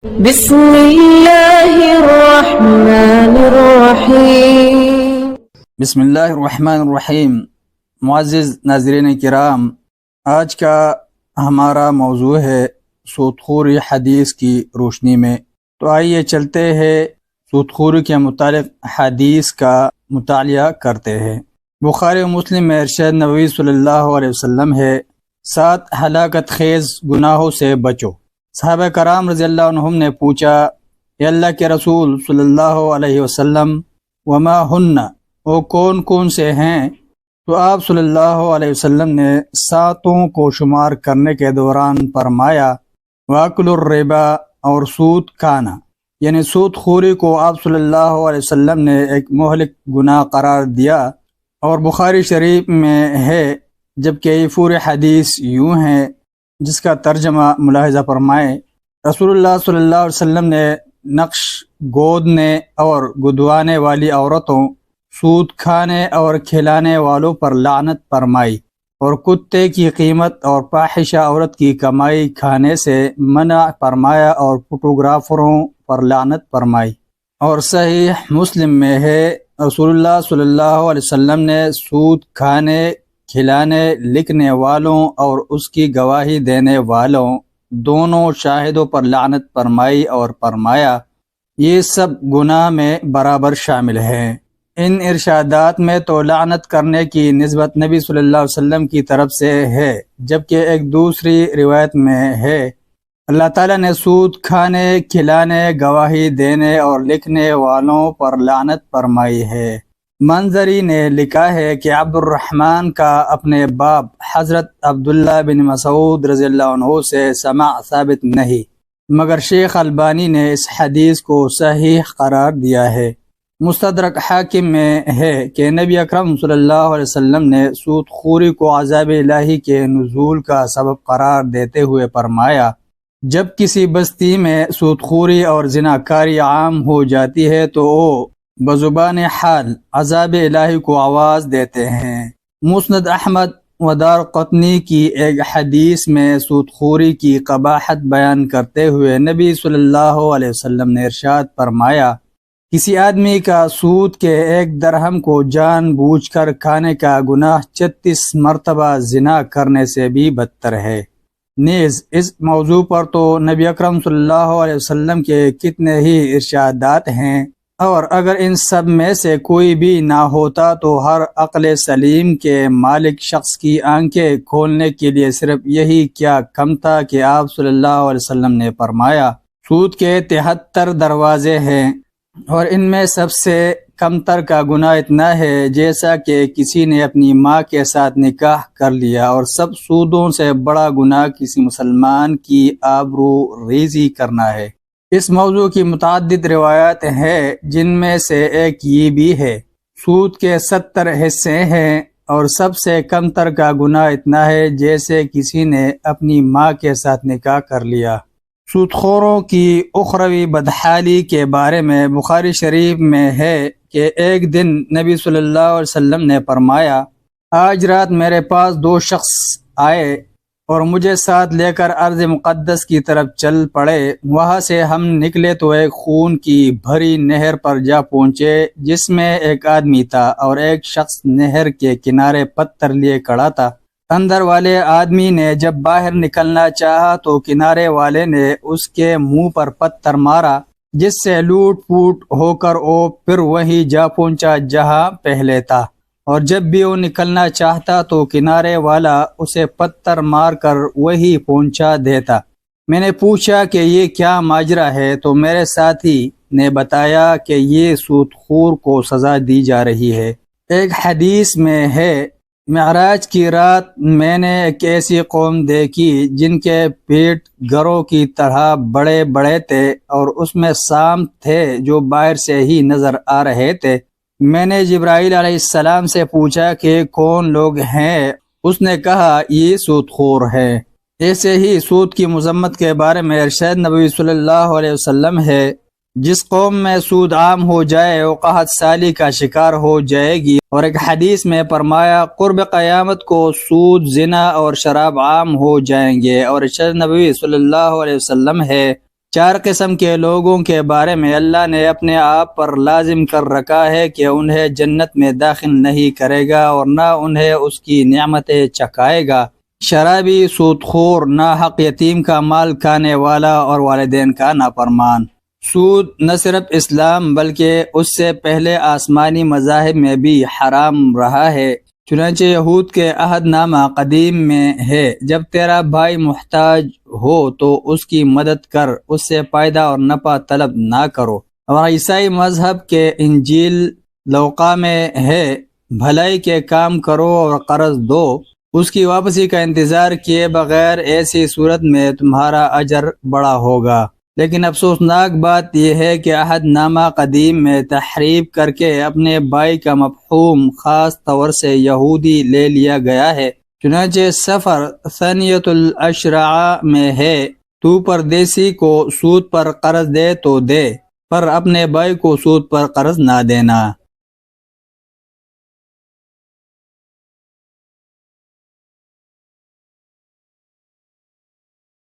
بسم اللہ الرحمن الرحیم۔ بسم اللہ الرحمن الرحیم۔ معزز ناظرین کرام، آج کا ہمارا موضوع ہے سود خوری حدیث کی روشنی میں۔ تو آئیے چلتے ہیں سود خوری کے متعلق حدیث کا مطالعہ کرتے ہیں۔ بخاری و مسلم میں ارشاد نبوی صلی اللہ علیہ وسلم ہے، 7 ہلاکت خیز گناہوں سے بچو۔ صحابہ کرام رضی اللہ عنہم نے پوچھا، اے اللہ کے رسول صلی اللہ علیہ وسلم، وما ہن، وہ کون کون سے ہیں؟ تو آپ صلی اللہ علیہ وسلم نے 7 کو شمار کرنے کے دوران فرمایا، واکل الربا، اور سود کھانا، یعنی سود خوری کو آپ صلی اللہ علیہ وسلم نے ایک مہلک گناہ قرار دیا۔ اور بخاری شریف میں ہے، جبکہ یہ پورے حدیث یوں ہے جس کا ترجمہ ملاحظہ فرمائے۔ رسول اللہ صلی اللہ علیہ وسلم نے نقش گودنے اور گدوانے والی عورتوں، سود کھانے اور کھلانے والوں پر لعنت فرمائی، اور کتے کی قیمت اور فاحشہ عورت کی کمائی کھانے سے منع فرمایا، اور فوٹوگرافروں پر لعنت فرمائی۔ اور صحیح مسلم میں ہے، رسول اللہ صلی اللہ علیہ وسلم نے سود کھانے، کھلانے، لکھنے والوں اور اس کی گواہی دینے والوں دونوں شاہدوں پر لعنت فرمائی، اور فرمایا یہ سب گناہ میں برابر شامل ہیں۔ ان ارشادات میں تو لعنت کرنے کی نسبت نبی صلی اللہ علیہ وسلم کی طرف سے ہے، جبکہ ایک دوسری روایت میں ہے، اللہ تعالیٰ نے سود کھانے، کھلانے، گواہی دینے اور لکھنے والوں پر لعنت فرمائی ہے۔ منظری نے لکھا ہے کہ عبد الرحمن کا اپنے باپ حضرت عبداللہ بن مسعود رضی اللہ عنہ سے سماع ثابت نہیں، مگر شیخ البانی نے اس حدیث کو صحیح قرار دیا ہے۔ مستدرک حاکم میں ہے کہ نبی اکرم صلی اللہ علیہ وسلم نے سود خوری کو عذاب الہی کے نزول کا سبب قرار دیتے ہوئے فرمایا، جب کسی بستی میں سود خوری اور زناکاری عام ہو جاتی ہے تو وہ بزبان حال عذاب الہی کو آواز دیتے ہیں۔ مسند احمد و دار قطنی کی ایک حدیث میں سود خوری کی قباحت بیان کرتے ہوئے نبی صلی اللہ علیہ وسلم نے ارشاد فرمایا، کسی آدمی کا سود کے 1 درہم کو جان بوجھ کر کھانے کا گناہ 36 مرتبہ زنا کرنے سے بھی بدتر ہے۔ نیز اس موضوع پر تو نبی اکرم صلی اللہ علیہ وسلم کے کتنے ہی ارشادات ہیں، اور اگر ان سب میں سے کوئی بھی نہ ہوتا تو ہر عقل سلیم کے مالک شخص کی آنکھیں کھولنے کے لیے صرف یہی کیا کم تھا کہ آپ صلی اللہ علیہ وسلم نے فرمایا، سود کے 73 دروازے ہیں، اور ان میں سب سے کم تر کا گناہ اتنا ہے جیسا کہ کسی نے اپنی ماں کے ساتھ نکاح کر لیا، اور سب سودوں سے بڑا گناہ کسی مسلمان کی آبرو ریزی کرنا ہے۔ اس موضوع کی متعدد روایات ہیں، جن میں سے ایک یہ بھی ہے، سود کے 70 حصے ہیں، اور سب سے کم تر کا گناہ اتنا ہے جیسے کسی نے اپنی ماں کے ساتھ نکاح کر لیا۔ سود خوروں کی اخروی بدحالی کے بارے میں بخاری شریف میں ہے کہ ایک دن نبی صلی اللہ علیہ وسلم نے فرمایا، آج رات میرے پاس 2 شخص آئے اور مجھے ساتھ لے کر ارض مقدس کی طرف چل پڑے۔ وہاں سے ہم نکلے تو ایک خون کی بھری نہر پر جا پہنچے، جس میں ایک آدمی تھا اور ایک شخص نہر کے کنارے پتھر لیے کھڑا تھا۔ اندر والے آدمی نے جب باہر نکلنا چاہا تو کنارے والے نے اس کے منہ پر پتھر مارا، جس سے لوٹ پوٹ ہو کر وہ پھر وہیں جا پہنچا جہاں پہلے تھا، اور جب بھی وہ نکلنا چاہتا تو کنارے والا اسے پتھر مار کر وہی پہنچا دیتا۔ میں نے پوچھا کہ یہ کیا ماجرا ہے، تو میرے ساتھی نے بتایا کہ یہ سود خور کو سزا دی جا رہی ہے۔ ایک حدیث میں ہے، معراج کی رات میں نے ایک ایسی قوم دیکھی جن کے پیٹ گھروں کی طرح بڑے بڑے تھے، اور اس میں سام تھے جو باہر سے ہی نظر آ رہے تھے۔ میں نے جبرائیل علیہ السلام سے پوچھا کہ کون لوگ ہیں؟ اس نے کہا یہ سود خور ہے۔ ایسے ہی سود کی مذمت کے بارے میں ارشاد نبوی صلی اللہ علیہ وسلم ہے، جس قوم میں سود عام ہو جائے وہ قحط سالی کا شکار ہو جائے گی۔ اور ایک حدیث میں فرمایا، قرب قیامت کو سود، زنا اور شراب عام ہو جائیں گے۔ اور ارشاد نبوی صلی اللہ علیہ وسلم ہے، 4 قسم کے لوگوں کے بارے میں اللہ نے اپنے آپ پر لازم کر رکھا ہے کہ انہیں جنت میں داخل نہیں کرے گا اور نہ انہیں اس کی نعمتیں چکھائے گا۔ شرابی، سود خور، ناحق یتیم کا مال کھانے والا اور والدین کا نافرمان۔ سود نہ صرف اسلام بلکہ اس سے پہلے آسمانی مذاہب میں بھی حرام رہا ہے۔ چنانچہ یہود کے عہد نامہ قدیم میں ہے، جب تیرا بھائی محتاج ہو تو اس کی مدد کر، اس سے فائدہ اور نفع طلب نہ کرو۔ اور عیسائی مذہب کے انجیل لوقا میں ہے، بھلائی کے کام کرو اور قرض دو، اس کی واپسی کا انتظار کیے بغیر، ایسی صورت میں تمہارا اجر بڑا ہوگا۔ لیکن افسوسناک بات یہ ہے کہ عہد نامہ قدیم میں تحریف کر کے اپنے بھائی کا مفہوم خاص طور سے یہودی لے لیا گیا ہے۔ چنانچہ سفر ثنیۃ الاشراع میں ہے، تو پردیسی کو سود پر قرض دے تو دے، پر اپنے بھائی کو سود پر قرض نہ دینا۔